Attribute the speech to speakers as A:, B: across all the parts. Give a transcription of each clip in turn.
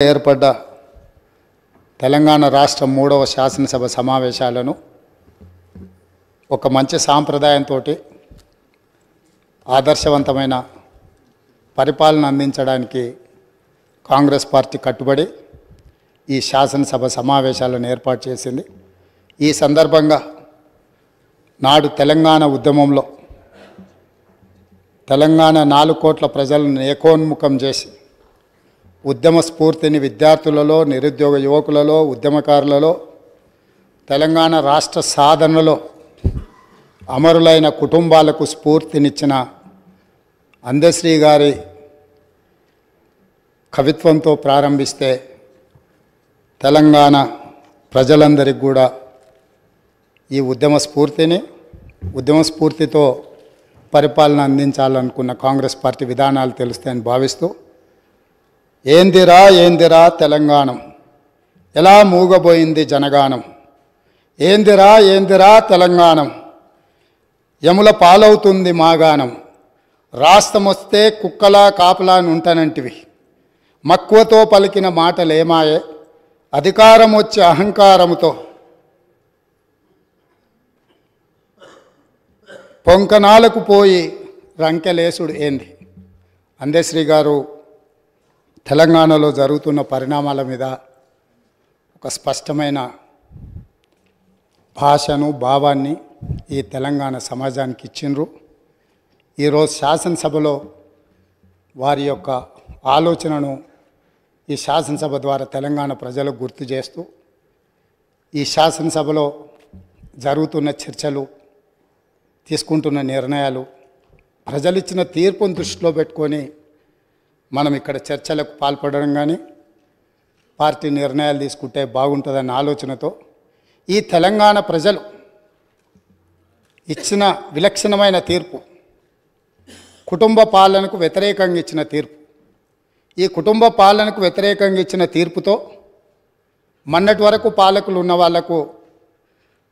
A: ఏర్పడ్డ తెలంగాణ రాష్ట్రం 3వ శాసనసభ సమావేశాలను ఒక మంచి సాంప్రదాయంతో ఆదర్శవంతమైన పరిపాలన అందించడానికి కాంగ్రెస్ పార్టీ కట్టుబడి ఈ శాసనసభ సమావేశాలను ఏర్పాటు చేసింది. ఈ సందర్భంగా నాడు తెలంగాణ ఉద్యమంలో తెలంగాణ 4 కోట్ల ప్రజలను ఏకోన్ముఖం చేసి ఉద్యమ స్ఫూర్తిని విద్యార్థులలో, నిరుద్యోగ యువకులలో, ఉద్యమకారులలో, తెలంగాణ రాష్ట్ర సాధనలో అమరులైన కుటుంబాలకు స్ఫూర్తినిచ్చిన అందశ్రీ గారి కవిత్వంతో ప్రారంభిస్తే తెలంగాణ ప్రజలందరికీ కూడా ఈ ఉద్యమ స్ఫూర్తితో పరిపాలన అందించాలనుకున్న కాంగ్రెస్ పార్టీ విధానాలు తెలుస్తాయని భావిస్తూ ఏందిరా తెలంగాణం, ఎలా మూగబోయింది జనగానం, ఏందిరా తెలంగాణం, యముల పాలవుతుంది మాగానం, రాష్ట్రమొస్తే కుక్కలా కాపలా నుంటనంటివి, మక్కువతో పలికిన మాటలేమాయే, అధికారం వచ్చే అహంకారముతో పొంకనాలకు పోయి రంకెలేసుడు ఏంది. అందశ్రీ గారు తెలంగాణలో జరుగుతున్న పరిణామాల మీద ఒక స్పష్టమైన భాషను, భావాన్ని ఈ తెలంగాణ సమాజానికి ఇచ్చిండ్రు. ఈరోజు శాసనసభలో వారి యొక్క ఆలోచనను ఈ శాసనసభ ద్వారా తెలంగాణ ప్రజలకు గుర్తు చేస్తూ ఈ శాసనసభలో జరుగుతున్న చర్చలు, తీసుకుంటున్న నిర్ణయాలు, ప్రజలిచ్చిన తీర్పును దృష్టిలో పెట్టుకొని మనం ఇక్కడ చర్చలకు పాల్పడడం కానీ పార్టీ నిర్ణయాలు తీసుకుంటే బాగుంటుందన్న ఆలోచనతో ఈ తెలంగాణ ప్రజలు ఇచ్చిన విలక్షణమైన తీర్పు, కుటుంబ పాలనకు వ్యతిరేకంగా ఇచ్చిన తీర్పు, ఈ కుటుంబ పాలనకు వ్యతిరేకంగా ఇచ్చిన తీర్పుతో మొన్నటి వరకు పాలకులు ఉన్న వాళ్లకు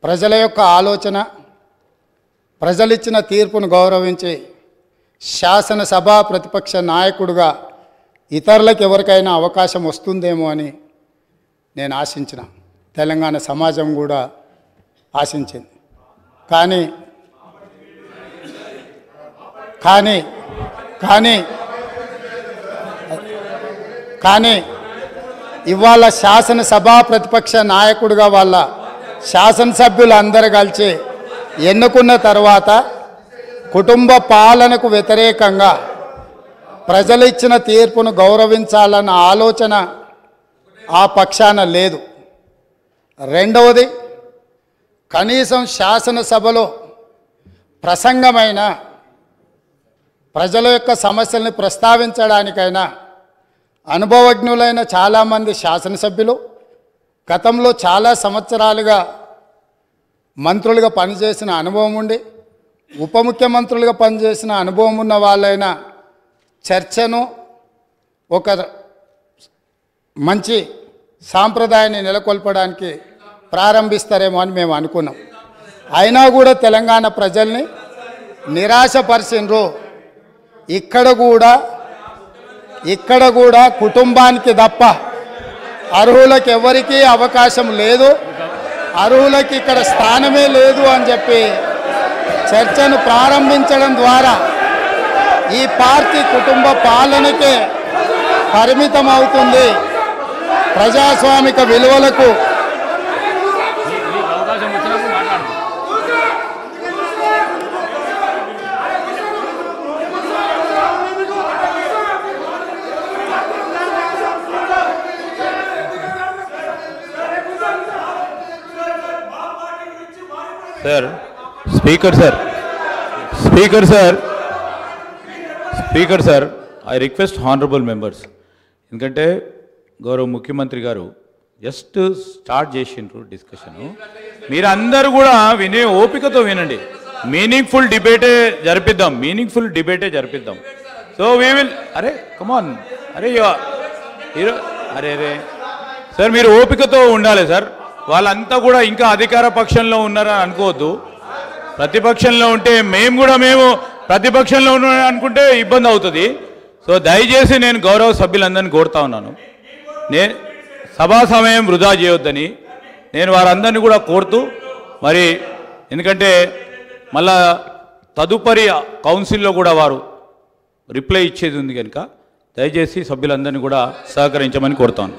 A: ప్రజల యొక్క ఆలోచన, ప్రజలిచ్చిన తీర్పును గౌరవించి శాసనసభ ప్రతిపక్ష నాయకుడిగా ఇతరులకు ఎవరికైనా అవకాశం వస్తుందేమో అని నేను ఆశించిన, తెలంగాణ సమాజం కూడా ఆశించింది. కానీ కానీ కానీ కానీ ఇవాళ శాసనసభ ప్రతిపక్ష నాయకుడిగా వాళ్ళ శాసనసభ్యులు అందరూ కలిసి ఎన్నుకున్న తర్వాత కుటుంబ పాలనకు వ్యతిరేకంగా ప్రజలు ఇచ్చిన తీర్పును గౌరవించాలన్న ఆలోచన ఆ పక్షాన లేదు. రెండవది, కనీసం శాసనసభలో ప్రసంగమైన ప్రజల యొక్క సమస్యల్ని ప్రస్తావించడానికైనా అనుభవజ్ఞులైన చాలామంది శాసనసభ్యులు, గతంలో చాలా సంవత్సరాలుగా మంత్రులుగా పనిచేసిన అనుభవం ఉండి ఉప ముఖ్యమంత్రులుగా పనిచేసిన అనుభవం ఉన్న వాళ్ళైనా చర్చను ఒక మంచి సాంప్రదాయాన్ని నెలకొల్పడానికి ప్రారంభిస్తారేమో అని మేము అనుకున్నాం. అయినా కూడా తెలంగాణ ప్రజల్ని నిరాశపరిచిండ్రు. ఇక్కడ కూడా కుటుంబానికి తప్ప అర్హులకు ఎవరికీ అవకాశం లేదు, అర్హులకి ఇక్కడ స్థానమే లేదు అని చెప్పి చర్చను ప్రారంభించడం ద్వారా ఈ పార్టీ కుటుంబ పాలనకే పరిమితం అవుతుంది. ప్రజాస్వామిక విలువలకు
B: sir speaker sir I request honourable members, ఎందుకంటే గౌరవ ముఖ్యమంత్రి గారు జస్ట్ స్టార్ట్ చేసిండ్రు డిస్కషను, మీరు అందరూ కూడా వినే ఓపికతో వినండి. మీనింగ్ఫుల్ డిబేటే జరిపిద్దాం. So we will come on sir, మీరు ఓపికతో ఉండాలి సార్. వాళ్ళంతా కూడా ఇంకా అధికార పక్షంలో ఉన్నారని అనుకోవద్దు. ప్రతిపక్షంలో ఉంటే మేము ప్రతిపక్షంలో ఉన్నాం అనుకుంటే ఇబ్బంది అవుతుంది. సో దయచేసి నేను గౌరవ సభ్యులందరినీ కోరుతా ఉన్నాను, నేను సభా సమయం వృధా చేయొద్దని నేను వారందరినీ కూడా కోరుతూ మరి ఎందుకంటే మళ్ళా తదుపరి కౌన్సిల్లో కూడా వారు రిప్లై ఇచ్చేది ఉంది కనుక దయచేసి సభ్యులందరినీ కూడా సహకరించమని కోరుతాను.